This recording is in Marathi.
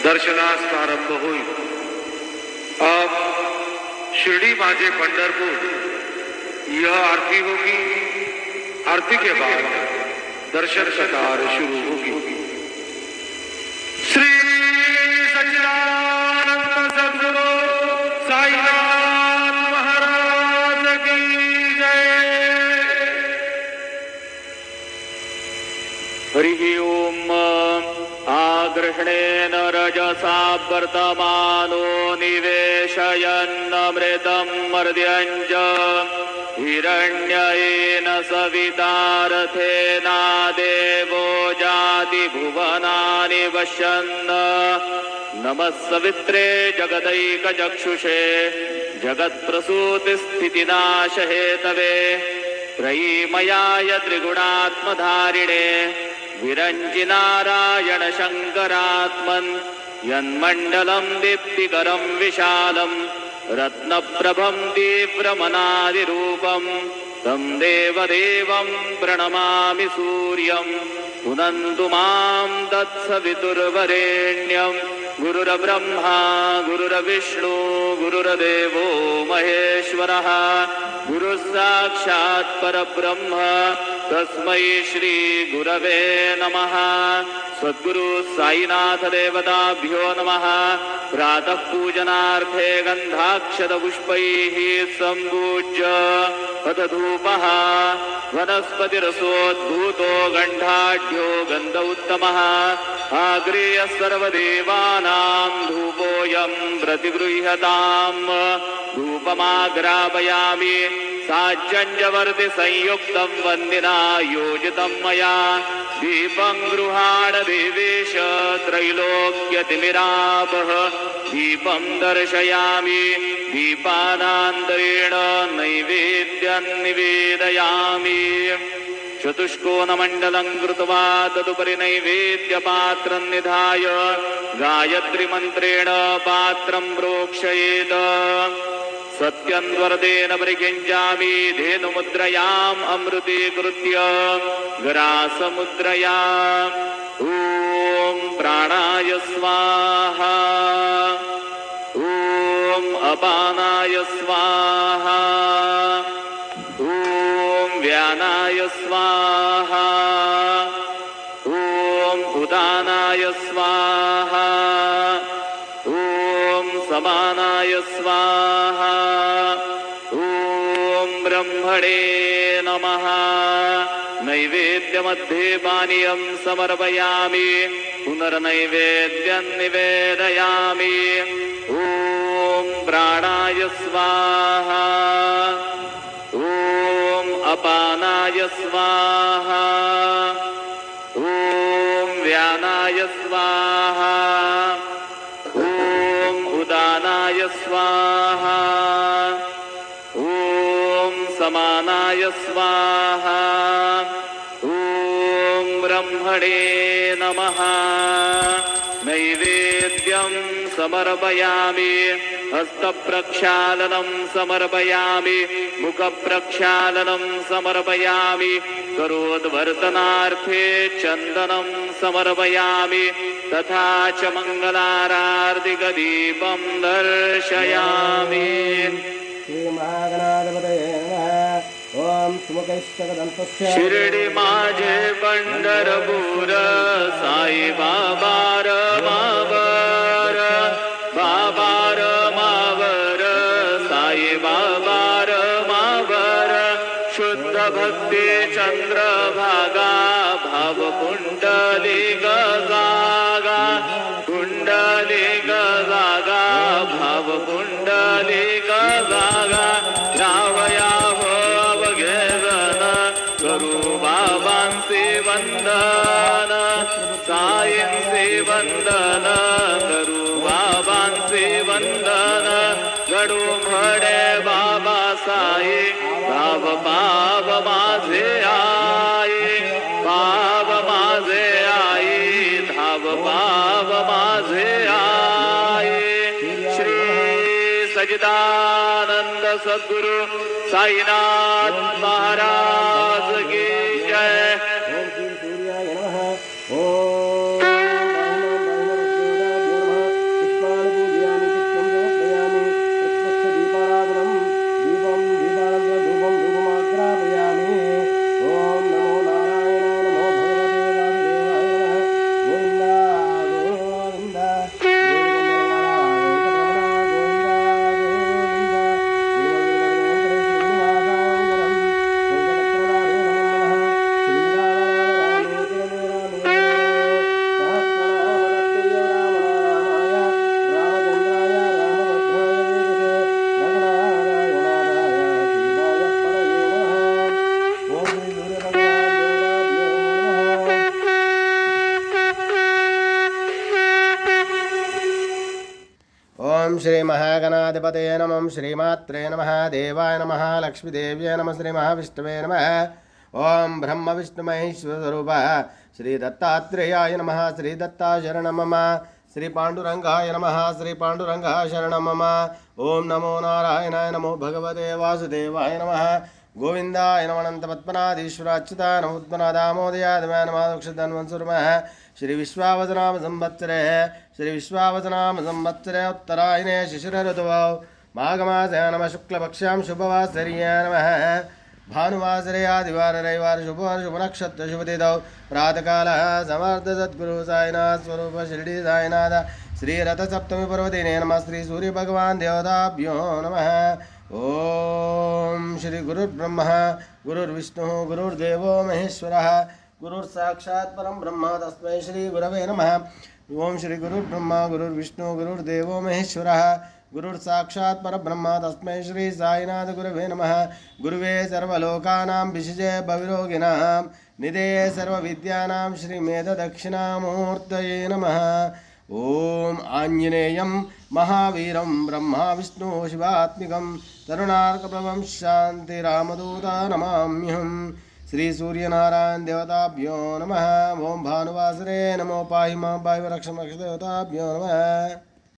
दर्शनास प्रारंभ होईल। अब शिरडी माझे पंढरपुर यह आरती होगी। आरती के बाद दर्शन कतार शुरू होगी। श्री सच्चिदानंद सद्गुरु साईनाथ महाराज की जय। हरि ओम। आग्रहणेन रजसा वर्तमानो निवेशयन्नमृतं मर्द्यञ्च हिरण्येन सवितारथेना देवो जाति भुवनानि वश्यन्। नमः सवित्रे जगदैकचक्षुषे जगत्प्रसूतिस्थितिनाशहेतवे त्रयीमयाय त्रिगुणात्मधारिणे विरञ्जिनारायण शङ्करात्मन् यन्मण्डलं दीप्तिकरं विशालं रत्नप्रभं तीव्रमनादिरूपं तं देवदेवं प्रणमामि सूर्यं पुनन्तु मां तत्सवितुर्वरेण्यं। गुरुर्ब्रह्मा गुरुर्विष्णु गुरुर्देवो महेश्वरः गुरुस्साक्षात् परब्रह्म तस्मै श्री गुरवे नमः। सद्गुरु साईनाथ देवताभ्यो नमः। प्रातः पूजनार्थे गन्धाक्षतपुष्पैः सम्पूज्य अथ धूपः वनस्पतिरसोद्भूतो गन्धाढ्यो गन्ध उत्तमः आग्रेय सर्वदेवानां धूपोऽयं प्रतिगृह्यताम्। धूपमाग्रापयामि साज्जन्यवर्ति संयुक्तं वन्दिना योजितं मया दीपं गृहाण देवेश त्रैलोक्यतिमिरापः दीपं दर्शयामि दीपानान्तरेण नैवेद्यं निवेदयामि। चतुष्कोणमण्डलं कृत्वा तदुपरि नैवेद्यपात्रं निधाय गायत्रीमन्त्रेण पात्रं प्रोक्षयेत्। सत्यन्वर्तेन परिकिञ्चामि धेनुमुद्रयाम् अमृतीकृत्य ग्रासमुद्रया। ॐ प्राणाय स्वाहा ॐ अपानाय स्वाहा ॐ व्यानाय स्वाहा ॐ उदानाय स्वाहा ॐ समानाय स्वाहा ॐ ब्रह्मणे नमः। नैवेद्यमध्ये पानीयं समर्पयामि पुनर्नैवेद्यं निवेदयामि। ॐ प्राणाय स्वाहा ॐ अपानाय स्वाहा ॐ व्यानाय स्वाहा ॐ उदानाय स्वाहा ॐ समानाय स्वाहा ॐ ब्रह्मणे नमः। नैवेद्यं समर्पयामि हस्तप्रक्षालनं समर्पयामि मुखप्रक्षालनं समर्पयामि करोद्वर्तनार्थे चन्दनं समर्पयामि तथा च मङ्गलारार्तिकदीपं दर्शयामि। शिर्डी माझे पंढरपूर साई बाबा मावर बाबा मावर साई बाबा मावर शुद्ध भक्ती चंद्रभागा भाव कुंडली जागा कुंडली जागा भाव कुंडली जागा यावयाव अवघेदन करू बाबांचे वंदन साईंचे वंदन करू बाबांचे वंदन घडू घडे बाबा साई भाव पाव माझे आई पाव माझे आई धाव पाव माझे आई। श्री सच्चिदानंद सद्गुरु साईनाथ महाराज की जय। ओम ओम श्री महागणाधिपतये नमः श्रीमात्रे नमः देवाय नमः लक्ष्मीदेव्यै नमः श्री महाविष्णवे नमः ओम ब्रह्म विष्णु महेश्वर स्वरूप श्री दत्तात्रेयाय नमः श्री दत्ता शरणं मम श्री पांडुरंगाय नमः श्री पांडुरंगाय शरणं मम ओम नमो नारायणाय नमो भगवते वासुदेवाय नमः गोविंदाय नमः अनंत पद्मनाधीश्वराच्युताय नमो पद्मनादामोदयाय नमः दक्षिणवंशुर्मः श्री विश्वावसनाम संवत्सरे श्री विश्वावसनाम संवत्सरे उत्तरायणे शिशिर ऋतुवौ माघमासे नमः शुक्लपक्षां शुभवासर्याय नमः भानुवासरे आदिवार रविवार शुभवार शुभ नक्षत्र शुभ तिथौ प्रातःकालः समर्थ सद्गुरु साईनाथ स्वरूप शिरडी साईनाथ श्री रथ सप्तमी पर्वदिने नमः श्री सूर्य भगवान देवताभ्यो नमः ओम श्री गुरुर्ब्रह्मा गुरुर्विष्णु गुरुर्देवो महेश्वरः गुरुर्साक्षात् परं ब्रह्म तस्मै श्री गुरवे नमः ओम श्री गुरुर्ब्रह्मा गुरुर्विष्णु गुरुर्देवो महेश्वरः गुरुर्साक्षात् परब्रह्म तस्मै श्री साईनाथ गुरवे नमः गुरुवे सर्वलोकानां विशिजे भविरोगिणां निधये सर्वविद्यानां श्रीमेधदक्षिणामूर्तये नमः ओम आञ्जनेयं महावीरं ब्रह्मा विष्णु शिवात्मिकं तरुणार्कप्रभं शान्तिरामदूता नमाम्यहम् श्री सूर्यनारायण देवताभ्यो नमः ओम भानुवासरे नमो पाहि मां पाहि रक्ष देवताभ्यो नमः।